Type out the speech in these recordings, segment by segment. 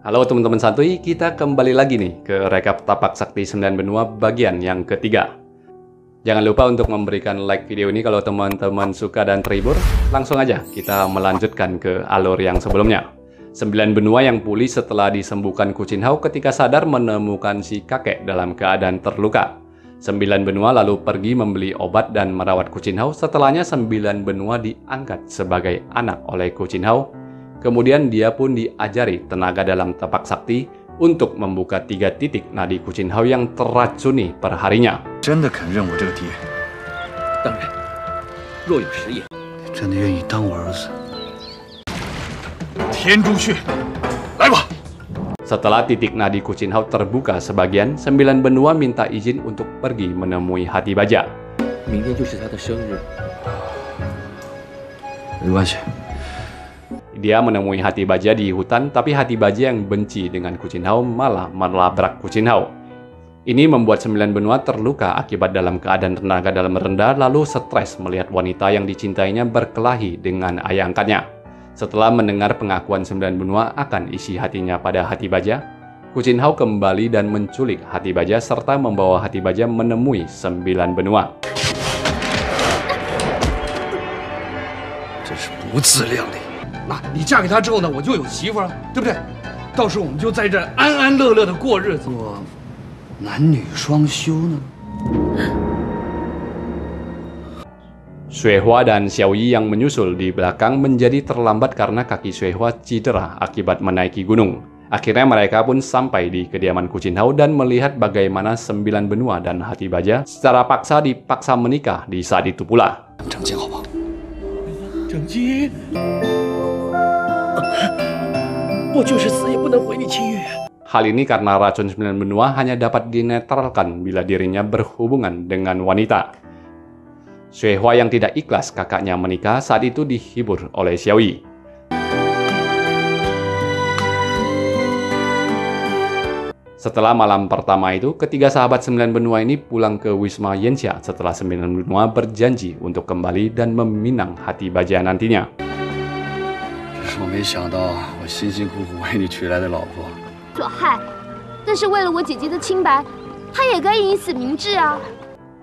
Halo teman-teman santuy, kita kembali lagi nih ke rekap Tapak Sakti 9 Benua bagian yang ketiga. Jangan lupa untuk memberikan like video ini kalau teman-teman suka dan terhibur. Langsung aja kita melanjutkan ke alur yang sebelumnya. 9 benua yang pulih setelah disembuhkan Gu Chinhao ketika sadar menemukan si kakek dalam keadaan terluka. 9 benua lalu pergi membeli obat dan merawat Gu Chinhao. Setelahnya 9 benua diangkat sebagai anak oleh Gu Chinhao. Kemudian dia pun diajari tenaga dalam tapak sakti untuk membuka 3 titik nadi Gu Chinhao yang terracuni per harinya. Setelah titik nadi Gu Chinhao terbuka sebagian, 9 benua minta izin untuk pergi menemui Hati Baja. Dia menemui Hati Baja di hutan, tapi Hati Baja yang benci dengan Gu Chinhao malah melabrak Gu Chinhao. Ini membuat 9 benua terluka akibat dalam keadaan tenaga dalam rendah, lalu stres melihat wanita yang dicintainya berkelahi dengan ayah angkatnya. Setelah mendengar pengakuan 9 benua akan isi hatinya pada Hati Baja, Gu Chinhao kembali dan menculik Hati Baja serta membawa Hati Baja menemui 9 benua. Xuehua dan Xiaoyi yang menyusul di belakang menjadi terlambat karena kaki Xuehua cedera akibat menaiki gunung. Akhirnya mereka pun sampai di kediaman Gu Chinhao dan melihat bagaimana 9 benua dan Hati Baja secara paksa dipaksa menikah di saat itu pula. Hal ini karena racun 9 benua hanya dapat dinetralkan bila dirinya berhubungan dengan wanita. Xuehua yang tidak ikhlas kakaknya menikah saat itu dihibur oleh Xiaoyi. Setelah malam pertama itu, ketiga sahabat 9 benua ini pulang ke Wisma Yanxia setelah 9 benua berjanji untuk kembali dan meminang Hati Baja nantinya.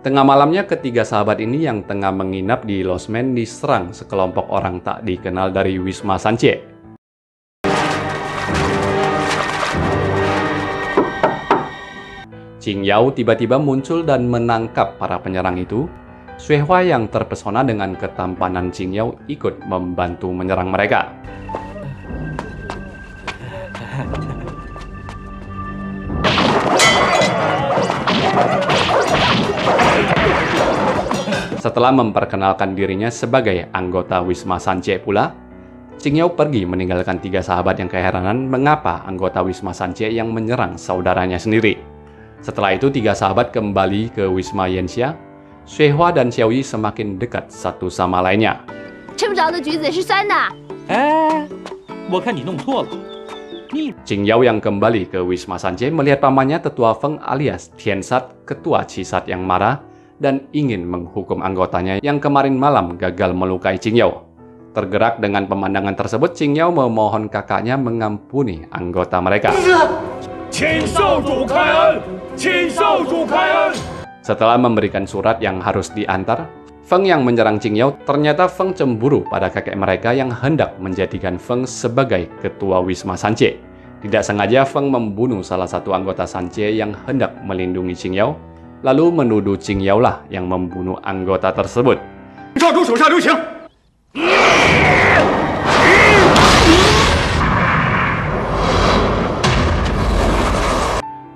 Tengah malamnya, ketiga sahabat ini yang tengah menginap di losmen diserang sekelompok orang tak dikenal dari Wisma Sanjie. Qing Yao tiba-tiba muncul dan menangkap para penyerang itu. Xuehua yang terpesona dengan ketampanan Qing Yao ikut membantu menyerang mereka. Setelah memperkenalkan dirinya sebagai anggota Wisma Sanjie pula, Qing Yao pergi meninggalkan 3 sahabat yang keheranan mengapa anggota Wisma Sanjie yang menyerang saudaranya sendiri. Setelah itu 3 sahabat kembali ke Wisma Yanxia. Xuehua dan Xiaoyi semakin dekat satu sama lainnya. Qing Yao yang kembali ke Wisma Sanjie melihat pamannya tetua Feng alias Tiansat, ketua Cisat yang marah dan ingin menghukum anggotanya yang kemarin malam gagal melukai Qing Yao. Tergerak dengan pemandangan tersebut, Qing Yao memohon kakaknya mengampuni anggota mereka. Setelah memberikan surat yang harus diantar, Feng yang menyerang Qing Yao ternyata Feng cemburu pada kakek mereka yang hendak menjadikan Feng sebagai ketua Wisma Sanjie. Tidak sengaja Feng membunuh salah satu anggota Sanjie yang hendak melindungi Qing Yao, lalu menuduh Qing Yao lah yang membunuh anggota tersebut.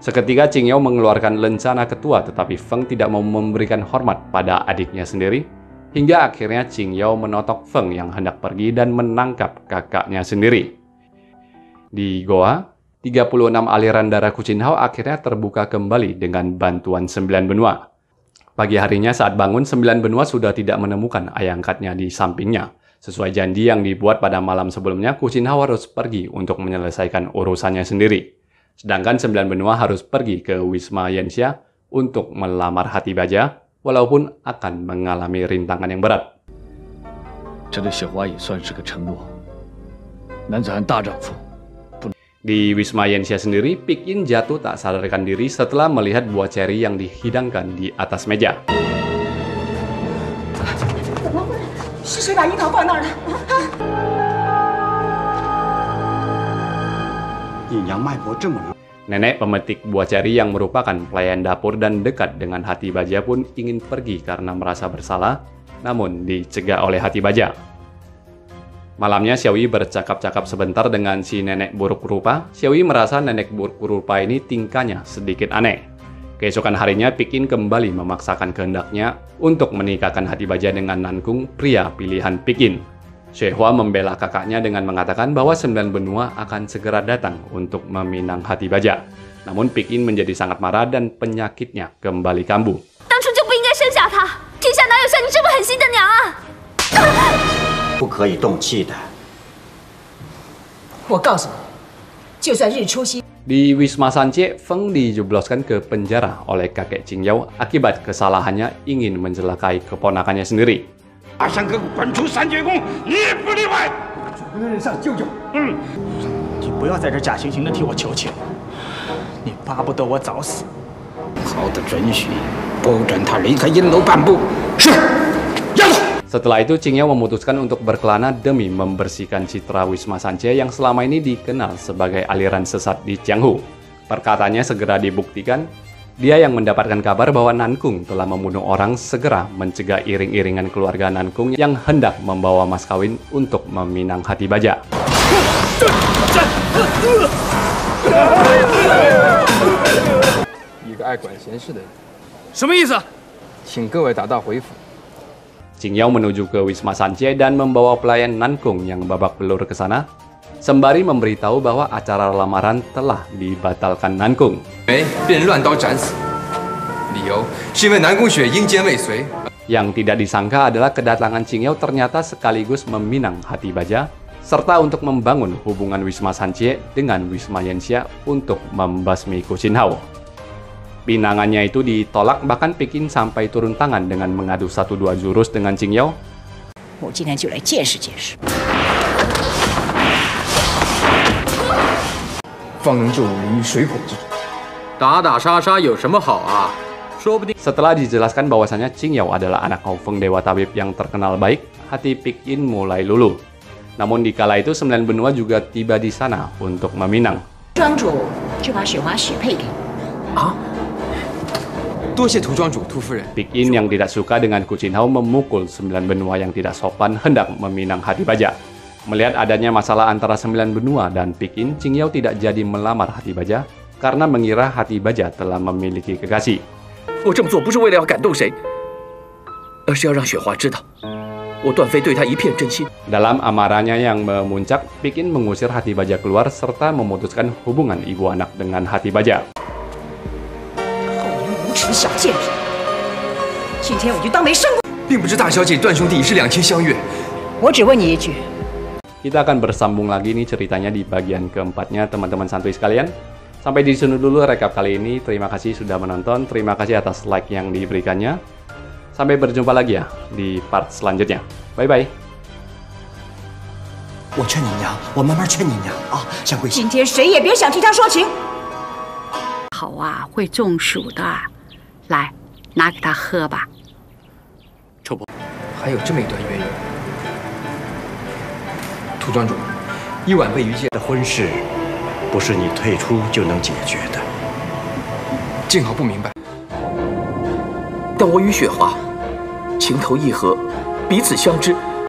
Seketika Qing Yao mengeluarkan lencana ketua, tetapi Feng tidak mau memberikan hormat pada adiknya sendiri. Hingga akhirnya Qing Yao menotok Feng yang hendak pergi dan menangkap kakaknya sendiri. Di goa, 36 aliran darah Gu Chinhao akhirnya terbuka kembali dengan bantuan 9 benua. Pagi harinya saat bangun, 9 benua sudah tidak menemukan ayah angkatnya di sampingnya. Sesuai janji yang dibuat pada malam sebelumnya, Gu Chinhao harus pergi untuk menyelesaikan urusannya sendiri. Sedangkan 9 benua harus pergi ke Wisma Yanxia untuk melamar Hati Baja, walaupun akan mengalami rintangan yang berat. 这对雪花也算是个承诺。男子汉大丈夫，不。Di Wisma Yensia sendiri, Pikin jatuh tak sadarkan diri setelah melihat buah ceri yang dihidangkan di atas meja. 是谁把樱桃放那儿的？阴阳脉搏这么弱。 Nenek pemetik buah ceri yang merupakan pelayan dapur dan dekat dengan Hati Baja pun ingin pergi karena merasa bersalah, namun dicegah oleh Hati Baja. Malamnya Xiaoyi bercakap-cakap sebentar dengan si nenek buruk rupa. Xiaoyi merasa nenek buruk rupa ini tingkahnya sedikit aneh. Keesokan harinya Pikin kembali memaksakan kehendaknya untuk menikahkan Hati Baja dengan Nankung, pria pilihan Pikin. Xue membela kakaknya dengan mengatakan bahwa 9 benua akan segera datang untuk meminang Hati Baja. Namun Pikin menjadi sangat marah dan penyakitnya kembali kambuh. 当初就不应该生下他，天下哪有像你这么狠心的娘啊！ 不可以动气的。我告诉你，就算日出西。 Di Wisma Sanjie, Feng dijebloskan ke penjara oleh kakek Qingyao akibat kesalahannya ingin mencelakai keponakannya sendiri. 阿香哥滚出三绝宫，你也不例外。不能忍上舅舅。你不要在这假惺惺的替我求情，你巴不得我早死。好的准许，不准他离开阴楼半步。是，押走。 Setelah itu, Qingyao memutuskan untuk berkelana demi membersihkan citra Wisma Sanjie yang selama ini dikenal sebagai aliran sesat di Jianghu. Perkataannya segera dibuktikan. Dia yang mendapatkan kabar bahwa Nankung telah membunuh orang segera mencegah iring-iringan keluarga Nankung yang hendak membawa mas kawin untuk meminang Hati Baja. 一个爱管闲事的人，什么意思？请各位大大回府。 Qingyao menuju ke Wisma Sanjie dan membawa pelayan Nankung yang babak belur ke sana, sembari memberitahu bahwa acara lamaran telah dibatalkan Nankung. 被人乱刀斩死，理由是因为南宫雪阴间未遂。 Yang tidak disangka adalah kedatangan Qingyao ternyata sekaligus meminang Hati Baja, serta untuk membangun hubungan Wisma Sanjie dengan Wisma Yensia untuk membasmi Gu Qinhao. Pinangannya itu ditolak, bahkan Pikin sampai turun tangan dengan mengadu 1-2 jurus dengan Qingyao. 我今天就来见识见识。方能救我于水火之中。打打杀杀有什么好啊？说不定 Setelah dijelaskan bahwasannya Qingyao adalah anak Hou Feng Dewa Tabib yang terkenal baik, hati Pikin mulai luluh. Namun di kala itu 9 benua juga tiba di sana untuk meminang. 庄主就把雪花许配给你。啊！多谢涂庄主、涂夫人。 Pikin yang tidak suka dengan Gu Qinhao memukul 9 benua yang tidak sopan hendak meminang Hati Baja. Melihat adanya masalah antara 9 benua dan Pikin, Qingyao tidak jadi melamar Hati Baja karena mengira Hati Baja telah memiliki kekasih. 我这么做不是为了要感动谁，而是要让雪花知道，我段飞对她一片真心。 Dalam amarahnya yang memuncak, Pikin mengusir Hati Baja keluar serta memutuskan hubungan ibu anak dengan Hati Baja. 无耻小贱人！今天我就当没生过。并不知大小姐段兄弟已是两情相悦。我只问你一句， Kita akan bersambung lagi nih ceritanya di bagian keempatnya, teman-teman santuy sekalian. Sampai di sini dulu rekap kali ini. Terima kasih sudah menonton. Terima kasih atas like yang diberikannya. Sampai berjumpa lagi ya di part selanjutnya. Bye-bye. 我劝你娘，我慢慢劝你娘啊，香桂。今天谁也别想替他说情。好啊，会中暑的，来，拿给他喝吧。还有这么一段渊源。涂庄主，一晚被于见，的婚事不是你退出就能解决的。静好不明白。但我与雪花情投意合，彼此相知。